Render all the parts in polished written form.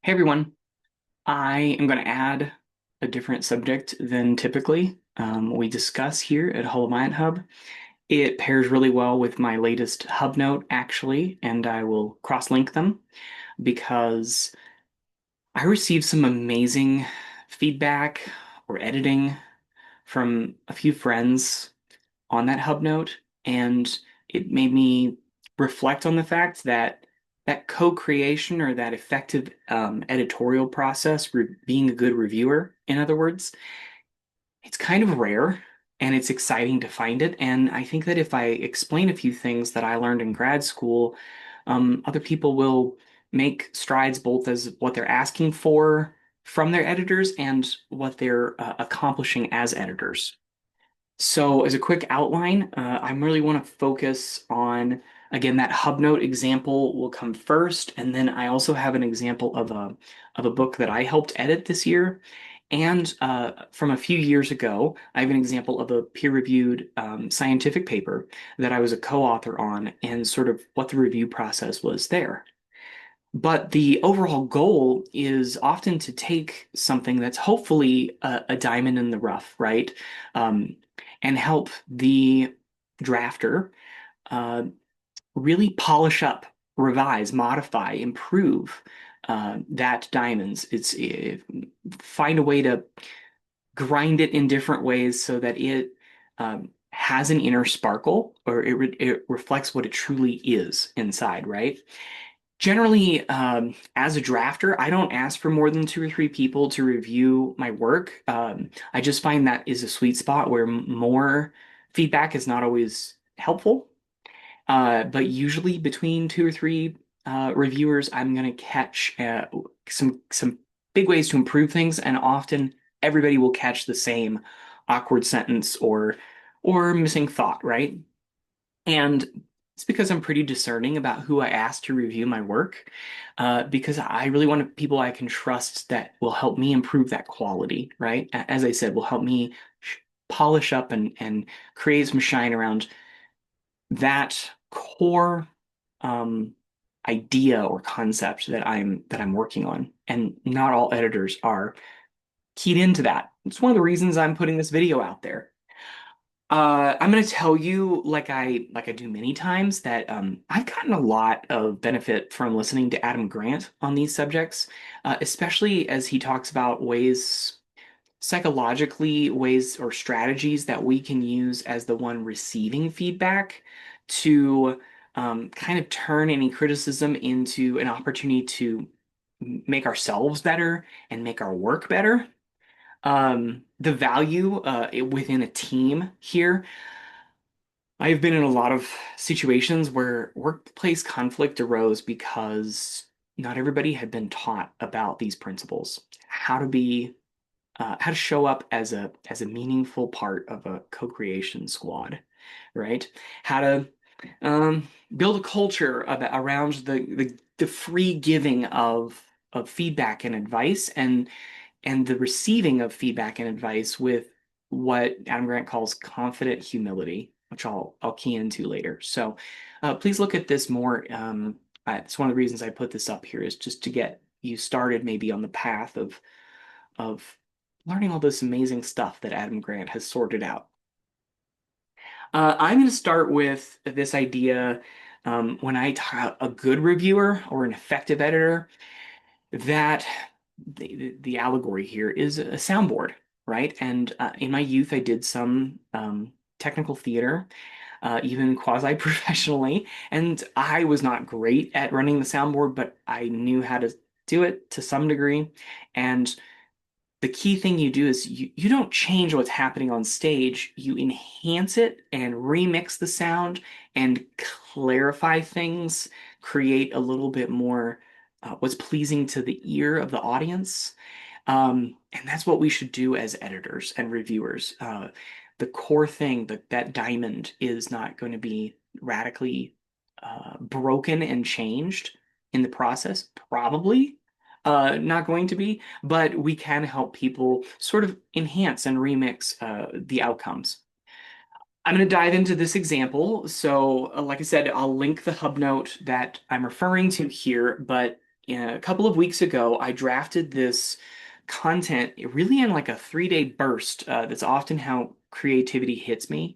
Hey everyone, I am going to add a different subject than typically we discuss here at Holomiant Hub. It pairs really well with my latest hub note, actually, and I will cross-link them because I received some amazing feedback or editing from a few friends on that hub note, and it made me reflect on the fact that that co-creation or that effective editorial process, being a good reviewer, in other words, it's kind of rare and it's exciting to find it. And I think that if I explain a few things that I learned in grad school, other people will make strides both as what they're asking for from their editors and what they're accomplishing as editors. So, as a quick outline, I really want to focus on, again, that hub note example will come first, and then I also have an example of a book that I helped edit this year. And from a few years ago, I have an example of a peer-reviewed scientific paper that I was a co-author on, and sort of what the review process was there. But the overall goal is often to take something that's hopefully a diamond in the rough, right? Um, and help the drafter uh, really polish up, revise, modify, improve that diamonds. Find a way to grind it in different ways so that it has an inner sparkle or it reflects what it truly is inside, right? Generally, as a drafter, I don't ask for more than two or three people to review my work. I just find that is a sweet spot where more feedback is not always helpful. But usually between two or three reviewers, I'm going to catch some big ways to improve things, and often everybody will catch the same awkward sentence or missing thought, right? And it's because I'm pretty discerning about who I ask to review my work, because I really want people I can trust that will help me improve that quality, right? As I said, will help me polish up and create some shine around that core um, idea or concept that I'm working on. And not all editors are keyed into that. It's one of the reasons I'm putting this video out there. I'm going to tell you, like I do many times, that I've gotten a lot of benefit from listening to Adam Grant on these subjects, especially as he talks about ways, psychologically, ways or strategies that we can use as the one receiving feedback to kind of turn any criticism into an opportunity to make ourselves better and make our work better. The value within a team here. I've been in a lot of situations where workplace conflict arose because not everybody had been taught about these principles, how to show up as a meaningful part of a co-creation squad, right? How to build a culture around the free giving of feedback and advice and the receiving of feedback and advice with what Adam Grant calls confident humility, which I'll key into later. So please look at this more. It's one of the reasons I put this up here is just to get you started maybe on the path of learning all this amazing stuff that Adam Grant has sorted out. I'm going to start with this idea when I talk a good reviewer or an effective editor that the allegory here is a soundboard, right? And in my youth, I did some technical theater, even quasi-professionally, and I was not great at running the soundboard, but I knew how to do it to some degree. And the key thing you do is you don't change what's happening on stage, you enhance it and remix the sound and clarify things, create a little bit more what's pleasing to the ear of the audience. And that's what we should do as editors and reviewers. The core thing, that diamond, is not going to be radically broken and changed in the process, probably not going to be, but we can help people sort of enhance and remix the outcomes. I'm going to dive into this example. So, like I said, I'll link the hub note that I'm referring to here, but a couple of weeks ago, I drafted this content really in like a 3 day burst. That's often how creativity hits me.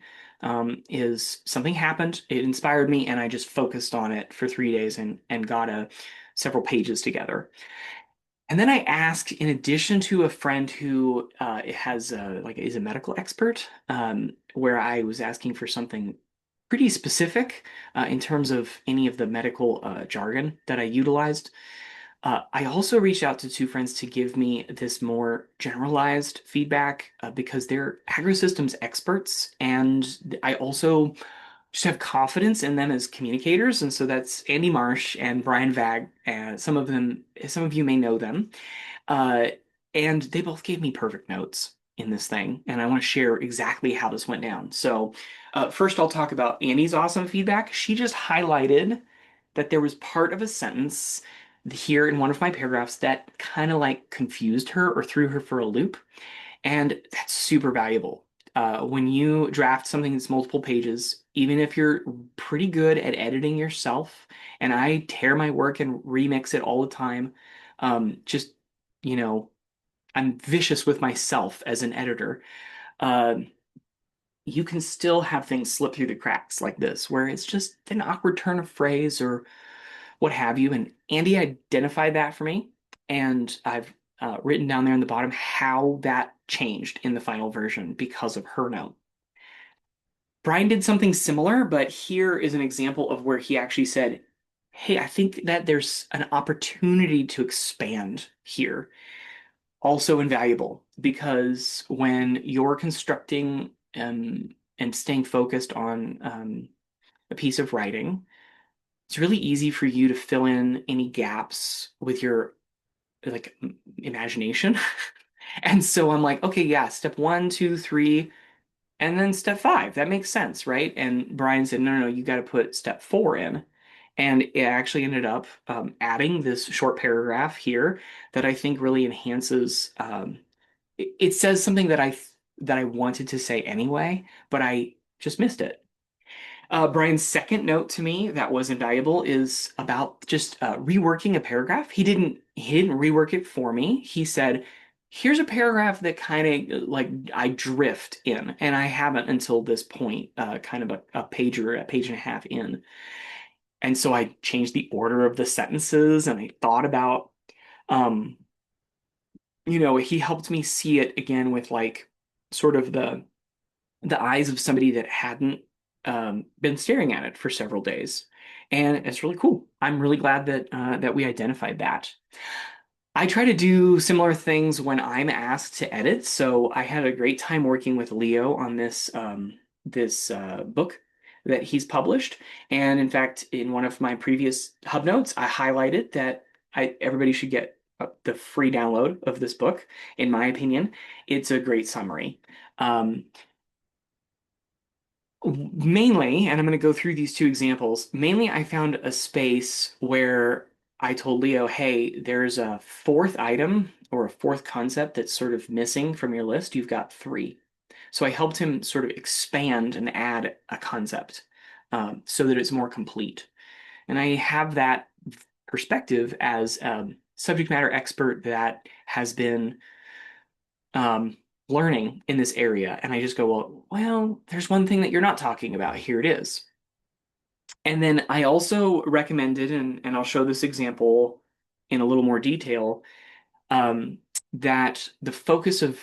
Is something happened, it inspired me, and I just focused on it for 3 days and got several pages together. And then I asked, in addition to a friend who has like is a medical expert, where I was asking for something pretty specific in terms of any of the medical jargon that I utilized. I also reached out to two friends to give me this more generalized feedback because they're agrosystems experts, and I also just have confidence in them as communicators. And so that's Andie Marsh and Brian Vagg. Some of them, some of you may know them. Uh, and they both gave me perfect notes in this thing, and I want to share exactly how this went down. So, first, I'll talk about Annie's awesome feedback. She just highlighted that there was part of a sentence here in one of my paragraphs that kind of like confused her or threw her for a loop, and that's super valuable. When you draft something that's multiple pages, even if you're pretty good at editing yourself, and I tear my work and remix it all the time, just, you know, I'm vicious with myself as an editor. Uh, you can still have things slip through the cracks like this, where it's just an awkward turn of phrase or what have you. And Andie identified that for me, and I've written down there in the bottom how that changed in the final version because of her note. Brian did something similar, but here is an example of where he actually said, "Hey, I think that there's an opportunity to expand here." Also invaluable because when you're constructing and staying focused on a piece of writing, it's really easy for you to fill in any gaps with your like imagination. And so I'm like, okay, yeah, step one, two, three, and then step five. That makes sense, right? And Brian said, no, no, no, you got to put step four in. And it actually ended up adding this short paragraph here that I think really enhances. It says something that I wanted to say anyway, but I just missed it. Brian's second note to me that was invaluable is about just reworking a paragraph. He didn't rework it for me. He said, "Here's a paragraph that kind of like I drift in, and I haven't until this point, kind of a page or a page and a half in." And so I changed the order of the sentences, and I thought about, um, he helped me see it again with like sort of the eyes of somebody that hadn't been staring at it for several days, and it's really cool. I'm really glad that we identified that. I try to do similar things when I'm asked to edit. So I had a great time working with Leo on this book that he's published, and in fact, in one of my previous hub notes, I highlighted that everybody should get the free download of this book. In my opinion, it's a great summary. Um, Mainly, and I'm going to go through these two examples. Mainly, I found a space where I told Leo, hey, there's a fourth item or a fourth concept that's sort of missing from your list. You've got three. So I helped him sort of expand and add a concept so that it's more complete. And I have that perspective as a subject matter expert that has been learning in this area. And I just go, well, there's one thing that you're not talking about. Here it is. And then I also recommended, and I'll show this example in a little more detail, um, that the focus of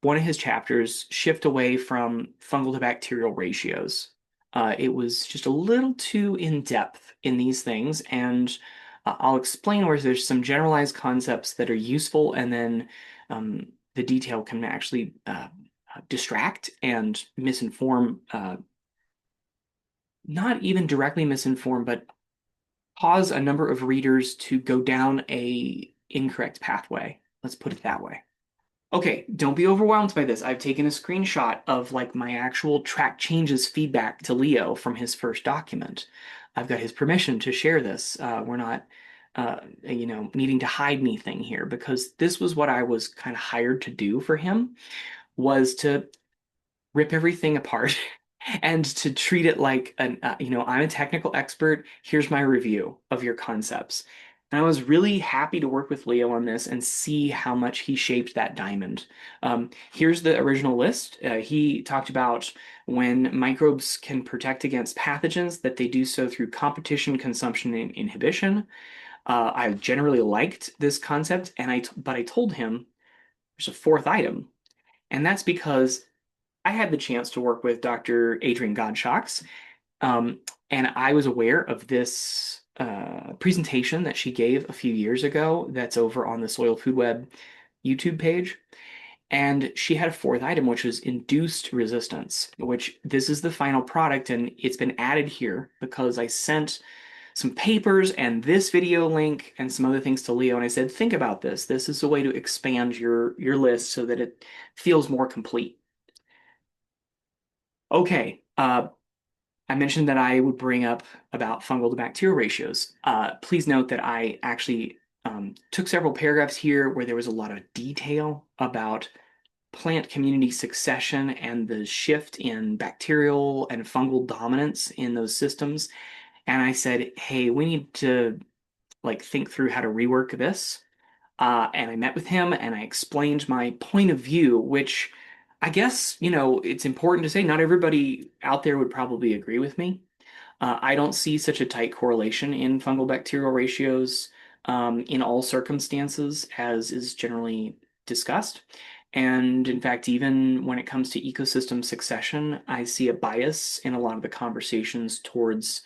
one of his chapters shift away from fungal to bacterial ratios. It was just a little too in depth in these things, and I'll explain where there's some generalized concepts that are useful, and then the detail can actually distract and misinform, not even directly misinform, but cause a number of readers to go down a incorrect pathway. Let's put it that way. Okay, don't be overwhelmed by this. I've taken a screenshot of like my actual track changes feedback to Leo from his first document. I've got his permission to share this. We're not, needing to hide anything here because this was what I was kind of hired to do for him was to rip everything apart and to treat it like I'm a technical expert. Here's my review of your concepts. And I was really happy to work with Leo on this and see how much he shaped that diamond. Here's the original list. He talked about when microbes can protect against pathogens, that they do so through competition, consumption, and inhibition. I generally liked this concept, but I told him there's a fourth item, and that's because I had the chance to work with Dr. Adrian Godshocks, um, and I was aware of this presentation that she gave a few years ago that's over on the Soil Food Web YouTube page. And she had a fourth item, which was induced resistance, which this is the final product, and it's been added here because I sent some papers and this video link and some other things to Leo, and I said, think about this. This is a way to expand your list so that it feels more complete. Okay, I mentioned that I would bring up about fungal to bacterial ratios. Please note that I actually took several paragraphs here where there was a lot of detail about plant community succession and the shift in bacterial and fungal dominance in those systems. And I said, hey, we need to like think through how to rework this. And I met with him and I explained my point of view, which I guess, it's important to say not everybody out there would probably agree with me. I don't see such a tight correlation in fungal bacterial ratios in all circumstances as is generally discussed. And in fact, even when it comes to ecosystem succession, I see a bias in a lot of the conversations towards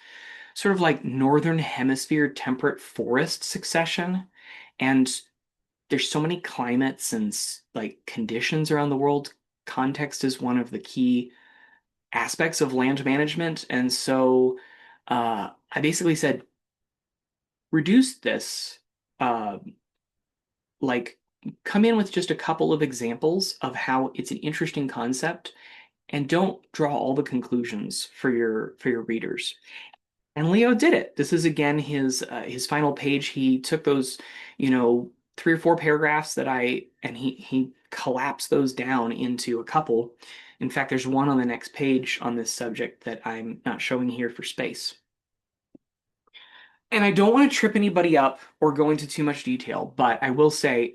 sort of like northern hemisphere temperate forest succession. And there's so many climates and like conditions around the world. Context is one of the key aspects of land management. And so I basically said, reduce this, uh, like, come in with just a couple of examples of how it's an interesting concept and don't draw all the conclusions for your readers. And Leo did it. This is again his final page. He took those, 3 or 4 paragraphs that I and he collapsed those down into a couple. In fact, there's one on the next page on this subject that I'm not showing here for space. And I don't want to trip anybody up or go into too much detail, but I will say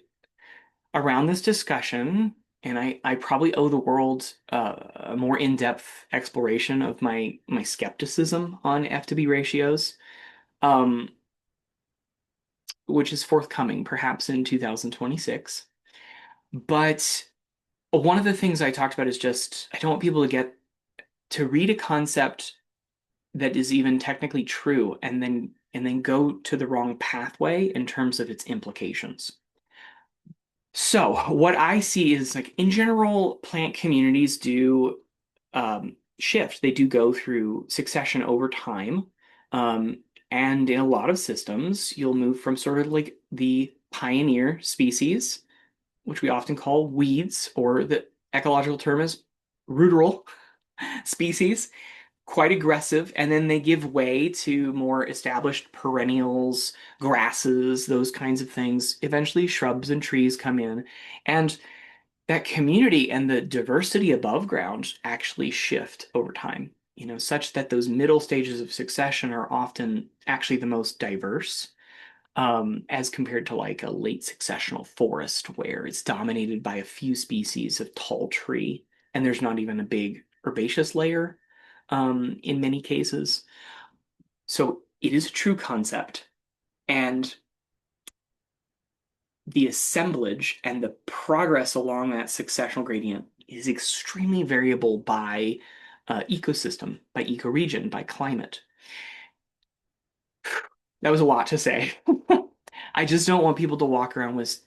around this discussion, and I probably owe the world a more in-depth exploration of my skepticism on F to B ratios. Um, which is forthcoming perhaps in 2026. But one of the things I talked about is just I don't want people to get to read a concept that is even technically true and then go to the wrong pathway in terms of its implications. So what I see is like in general, plant communities do shift. They do go through succession over time. Um, and in a lot of systems, you'll move from sort of like the pioneer species, which we often call weeds, or the ecological term is ruderal species, quite aggressive, and then they give way to more established perennials, grasses, those kinds of things. Eventually, shrubs and trees come in, and that community and the diversity above ground actually shift over time, such that those middle stages of succession are often actually the most diverse, as compared to like a late successional forest where it's dominated by a few species of tall tree and there's not even a big herbaceous layer, in many cases. So it is a true concept. And the assemblage and the progress along that successional gradient is extremely variable by ecosystem, by ecoregion, by climate. That was a lot to say. I just don't want people to walk around with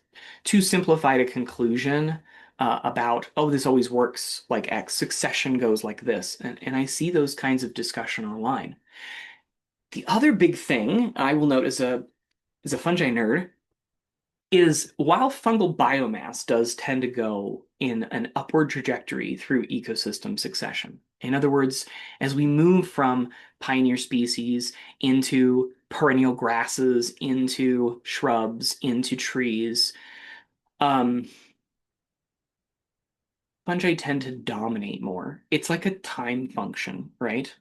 too simplified a conclusion about, oh, this always works like X, succession goes like this. And I see those kinds of discussion online. The other big thing I will note as a fungi nerd is while fungal biomass does tend to go in an upward trajectory through ecosystem succession. In other words, as we move from pioneer species into perennial grasses, into shrubs, into trees, um, fungi tend to dominate more. It's like a time function, right?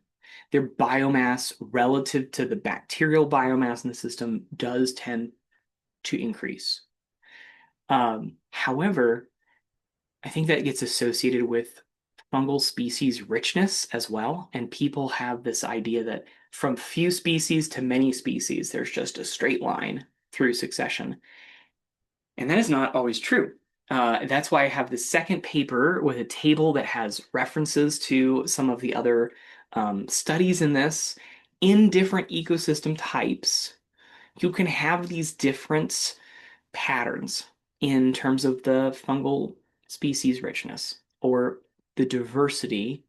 their biomass relative to the bacterial biomass in the system does tend to increase. However, I think that gets associated with fungal species richness as well. And people have this idea that from few species to many species, there's just a straight line through succession. And that is not always true. That's why I have the second paper with a table that has references to some of the other studies in this in different ecosystem types. You can have these different patterns in terms of the fungal species richness or the diversity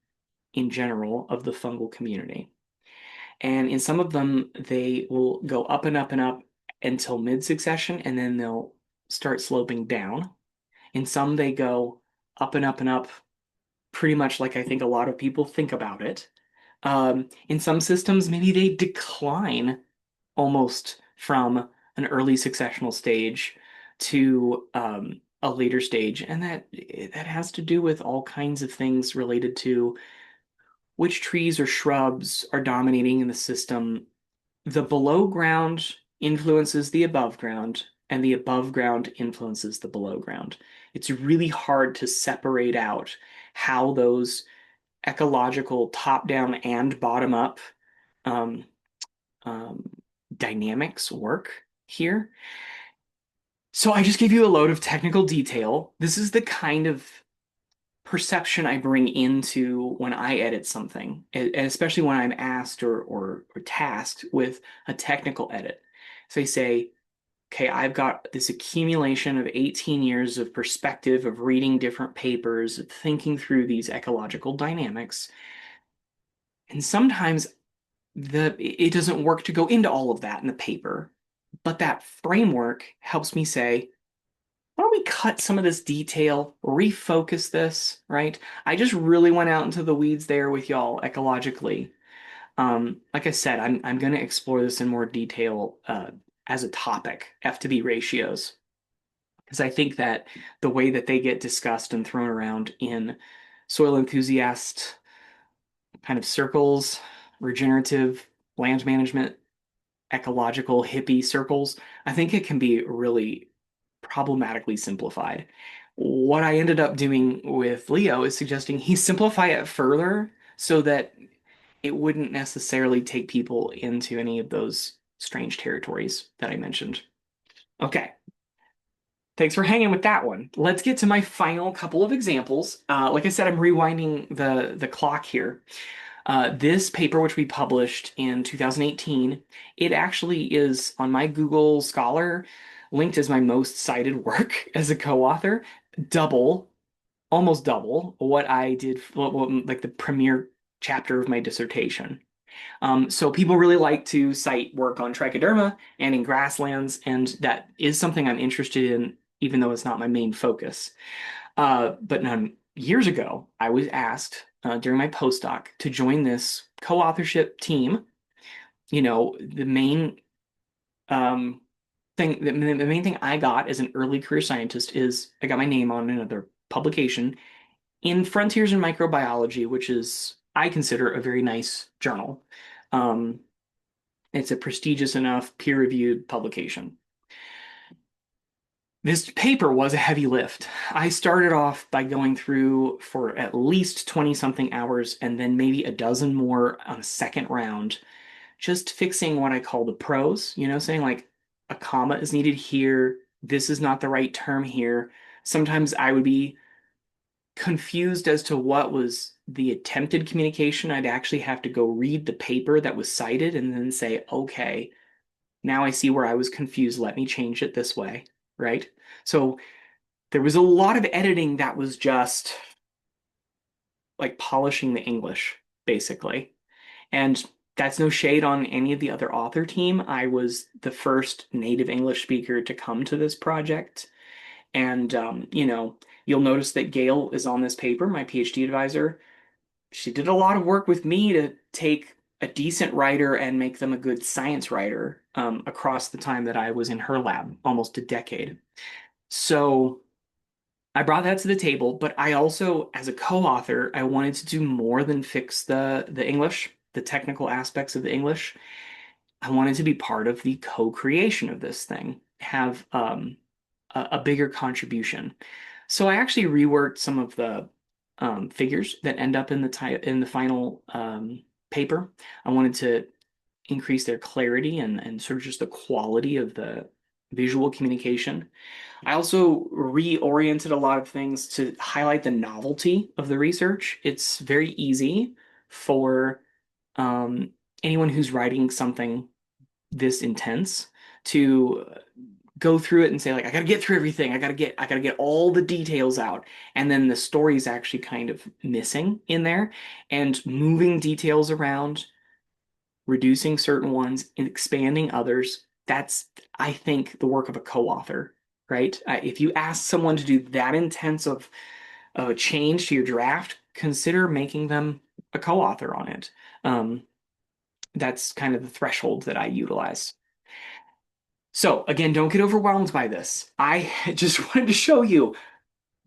in general of the fungal community. And in some of them, they will go up and up and up until mid succession, and then they'll start sloping down. In some, they go up and up and up, pretty much like I think a lot of people think about it. In some systems, maybe they decline almost from an early successional stage to a later stage, and that has to do with all kinds of things related to which trees or shrubs are dominating in the system. The below ground influences the above ground, and the above ground influences the below ground. It's really hard to separate out how those ecological top down and bottom up um, um, dynamics work here. So I just gave you a load of technical detail. This is the kind of perception I bring into when I edit something, and especially when I'm asked or tasked with a technical edit. So I say, okay, I've got this accumulation of 18 years of perspective of reading different papers, of thinking through these ecological dynamics. And sometimes it doesn't work to go into all of that in the paper, but that framework helps me say, why don't we cut some of this detail, refocus this, right? I just really went out into the weeds there with y'all ecologically. Like I said, I'm going to explore this in more detail as a topic, F to B ratios, because I think that the way that they get discussed and thrown around in soil enthusiast kind of circles, regenerative land management, ecological hippie circles, I think it can be really problematically simplified. What I ended up doing with Leo is suggesting he simplify it further so that it wouldn't necessarily take people into any of those strange territories that I mentioned. Okay, thanks for hanging with that one. Let's get to my final couple of examples. Like I said, I'm rewinding the clock here. This paper, which we published in 2018, it actually is on my Google Scholar linked as my most cited work as a co-author, double, almost double what I did, like the premier chapter of my dissertation. So people really like to cite work on trichoderma and in grasslands, and that is something I'm interested in, even though it's not my main focus. But now, years ago, I was asked during my postdoc to join this co-authorship team. You know, the main um, the main thing I got as an early career scientist is I got my name on another publication in Frontiers in Microbiology, which is I consider a very nice journal. Um, it's a prestigious enough peer-reviewed publication. This paper was a heavy lift. I started off by going through for at least 20 something hours and then maybe a dozen more on a second round, just fixing what I call the prose, saying like a comma is needed here, this is not the right term here. Sometimes I would be confused as to what was the attempted communication. I'd actually have to go read the paper that was cited and then say, okay, now I see where I was confused. Let me change it this way, right? So there was a lot of editing that was just like polishing the English, basically. And that's no shade on any of the other author team. I was the first native English speaker to come to this project. And, you'll notice that Gail is on this paper, my PhD advisor. She did a lot of work with me to take a decent writer and make them a good science writer across the time that I was in her lab, almost a decade. So I brought that to the table, but I also, as a co-author, I wanted to do more than fix the English. the technical aspects of the English. I wanted to be part of the co-creation of this thing, have a bigger contribution. So I actually reworked some of the figures that end up in the final paper. I wanted to increase their clarity and sort of just the quality of the visual communication. I also reoriented a lot of things to highlight the novelty of the research. It's very easy for um, anyone who's writing something this intense to go through it and say like I got to get through everything. I got to get all the details out. And then the story is actually kind of missing in there and moving details around, reducing certain ones and expanding others. That's I think the work of a co-author, right? If you ask someone to do that intense of a change to your draft, consider making them a co-author on it. Um, that's kind of the threshold that I utilize. So again, don't get overwhelmed by this. I just wanted to show you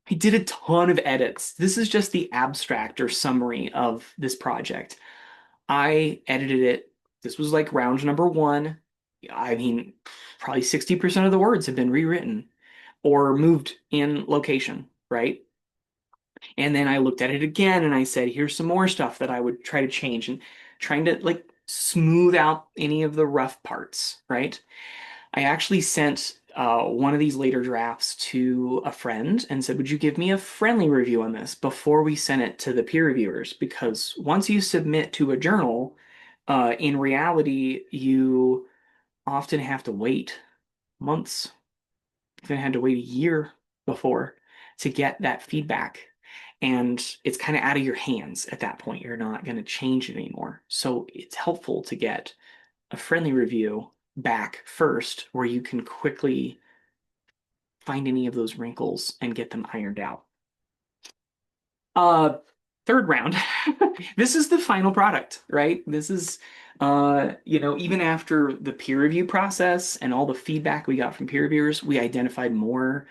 I did a ton of edits. This is just the abstract or summary of this project. I edited it. This was like round number one. I mean, probably 60% of the words have been rewritten or moved in location, right? And then I looked at it again and I said, here's some more stuff that I would try to change and trying to like smooth out any of the rough parts, right? I actually sent one of these later drafts to a friend and said, would you give me a friendly review on this before we send it to the peer reviewers? Because once you submit to a journal, in reality, you often have to wait months. You've had to wait a year before to get that feedback. And it's kind of out of your hands at that point. You're not going to change it anymore. So it's helpful to get a friendly review back first where you can quickly find any of those wrinkles and get them ironed out. Uh, third round. This is the final product, right? This is even after the peer review process and all the feedback we got from peer reviewers, we identified more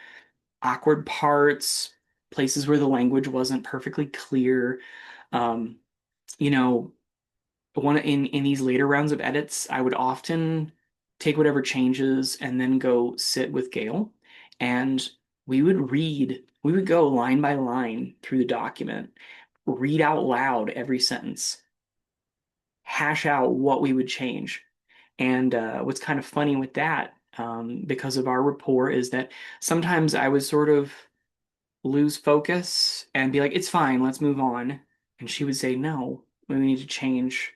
awkward parts, places where the language wasn't perfectly clear. Um, you know, one in these later rounds of edits, I would often take whatever changes and then go sit with Gail, and we would go line by line through the document, read out loud every sentence, hash out what we would change. And what's kind of funny with that, because of our rapport, is that sometimes I would sort of lose focus and be like, it's fine, let's move on. And she would say, no, we need to change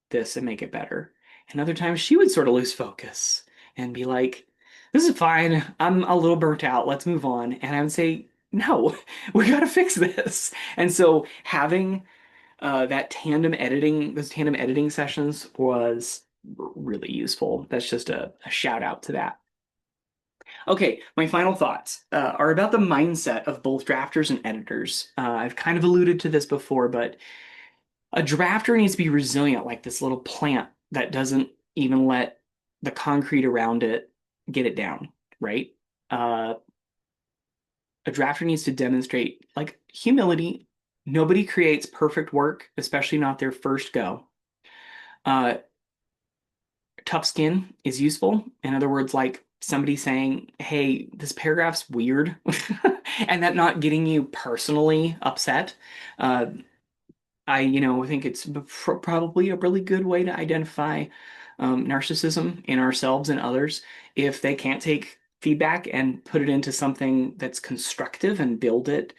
this and make it better. And other times she would sort of lose focus and be like, this is fine. I'm a little burnt out. Let's move on. And I would say, no, we got to fix this. And so having those tandem editing sessions was really useful. That's just a shout out to that. Okay, my final thoughts are about the mindset of both drafters and editors. I've kind of alluded to this before, but a drafter needs to be resilient, like this little plant that doesn't even let the concrete around it get it down, right? Uh, a drafter needs to demonstrate like humility. Nobody creates perfect work, especially not their first go. Uh, Tough skin is useful. In other words, like somebody saying, hey, this paragraph's weird, and that not getting you personally upset. Uh, I think it's probably a really good way to identify narcissism in ourselves and others if they can't take feedback and put it into something that's constructive and build it.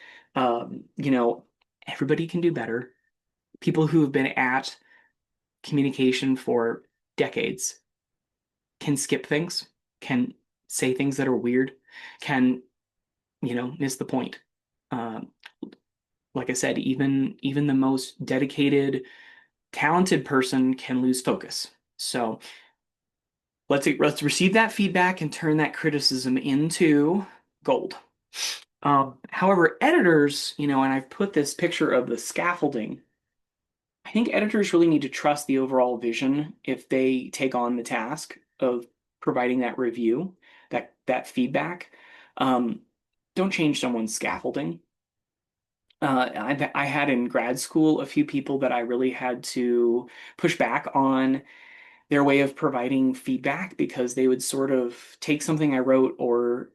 Everybody can do better. People who have been at communication for decades can skip things, can say things that are weird, can, miss the point. Um, like I said, even the most dedicated talented person can lose focus. So let's receive that feedback and turn that criticism into gold. However, editors, and I've put this picture of the scaffolding. I think editors really need to trust the overall vision if they take on the task of providing that review, that feedback. Um, don't change someone's scaffolding. I had in grad school a few people that I really had to push back on their way of providing feedback because they would sort of take something I wrote or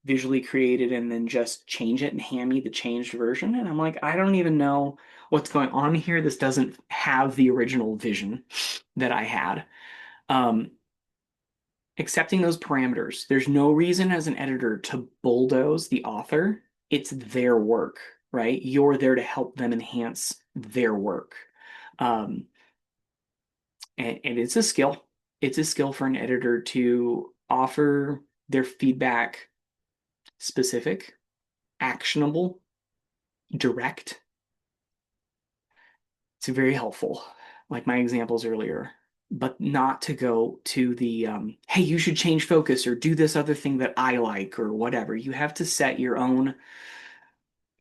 visually created and then just change it and hand me the changed version. And I'm like, I don't even know what's going on here. This doesn't have the original vision that I had. Um, Accepting those parameters. There's no reason as an editor to bulldoze the author. It's their work, right? You're there to help them enhance their work. Um, and it's a skill. It's a skill for an editor to offer their feedback specific, actionable, direct. It's very helpful, like my examples earlier, but not to go to the hey, you should change focus or do this other thing that I like or whatever. You have to set your own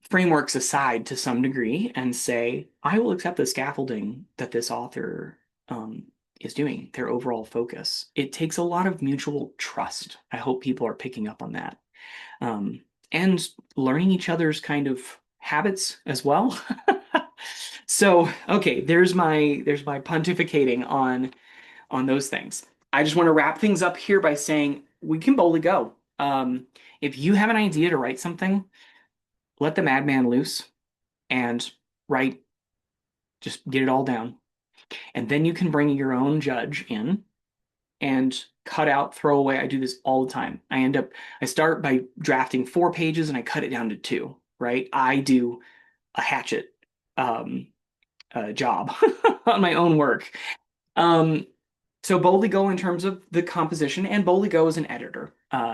frameworks aside to some degree and say, I will accept the scaffolding that this author um, is doing, their overall focus. It takes a lot of mutual trust. I hope people are picking up on that. Um, and learning each other's kind of habits as well. So, okay, there's my pontificating on those things. I just want to wrap things up here by saying we can boldly go. If you have an idea to write something, let the madman loose and write, just get it all down. And then you can bring your own judge in and cut out, throw away. I do this all the time. I start by drafting 4 pages and I cut it down to two, right? I do a hatchet um, job on my own work. Um, so boldly go in terms of the composition and boldly go as an editor.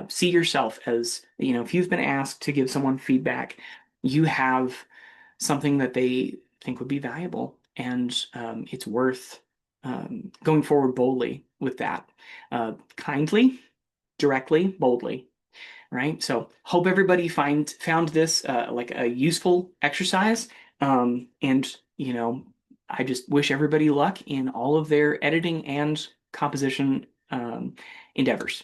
See yourself as, if you've been asked to give someone feedback, you have something that they think would be valuable, and it's worth going forward boldly with that. Kindly, directly, boldly, right? So hope everybody found this like a useful exercise. And I just wish everybody luck in all of their editing and composition endeavors.